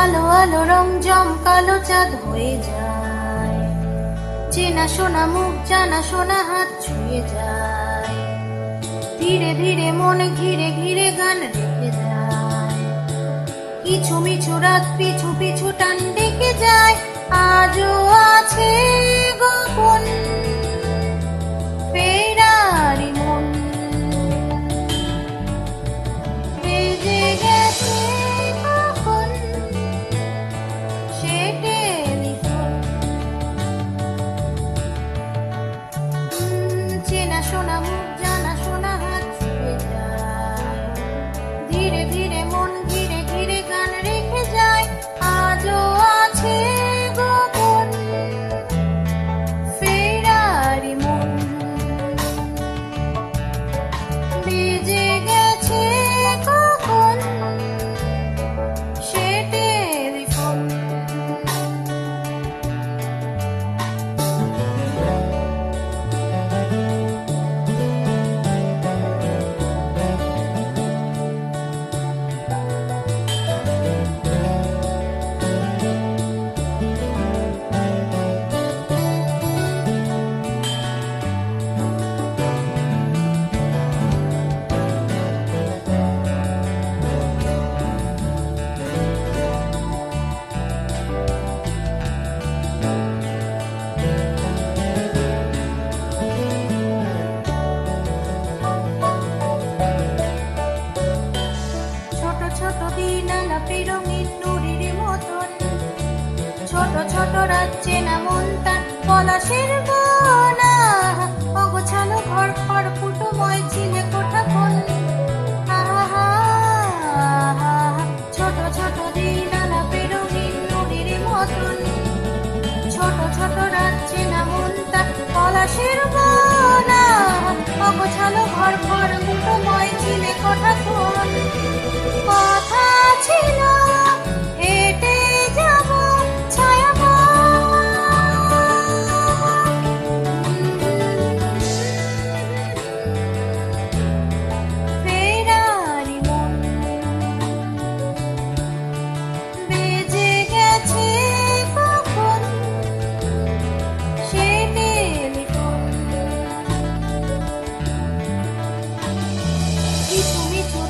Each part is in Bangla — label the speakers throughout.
Speaker 1: আলো আলো রং জমকালো চাঁদ হয়ে যায়, চেনা শোনা মুখ জানা শোনা হাত ছুঁয়ে যায়, ধীরে ধীরে মনে ঘিরে ঘিরে গান রেখে যায়, কিছু মিছু রাত পিছু পিছু টান ডেকে যায়, আজও আছে গোপন ফেরারি মন, বেজে গেছে কখন সে টেলিফোন, চেনা শোনা মুখ জানা শোনা হাত ছুঁয়ে যায়, ধীরে ধীরে মন ঘিরে ঘিরে গান রেখে যায়, আজও আছে গোপন ফেরারি মন, বেজে গেছে কখন সে টেলিফোন। ছোট ছোট দিন আলাপে রঙিন নুরির মতন, ছোট ছোট রাত চেনা মন তার পলাশের বোনা, অগোছালো ঘর ঘর ফুটময় চিলে কোঠা কোন, ছোট ছোট দিন আলাপে রঙিন নুরির মতন, ছোট ছোট রাত চেনা মন তার পলাশের বোনা, অগোছালো ঘর ঘর ফুটময় চিলে কোঠা কোন, কথা ছিল হেঁটে যাব ছায়া ফেরারি মন, বেজে গেছে কখন সে টেলিফোন, কিছু মিছু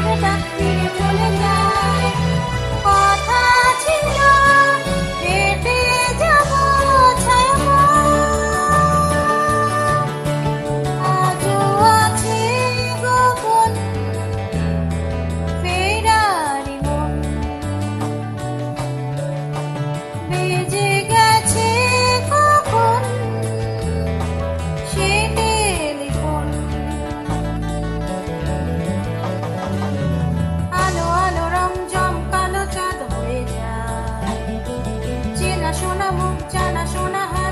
Speaker 1: ফিরে ডাক ফিরে চলে যায়। কথা ছিল হেঁটে যাব আজও আছে গোপন ফেরারি মন। বেজে গেছে কখন সে টেলিফোন। আলো আলো রং জমকালো চাঁদ হয়ে যায়। চেনা শোনা মুখ জানা শোনা হাত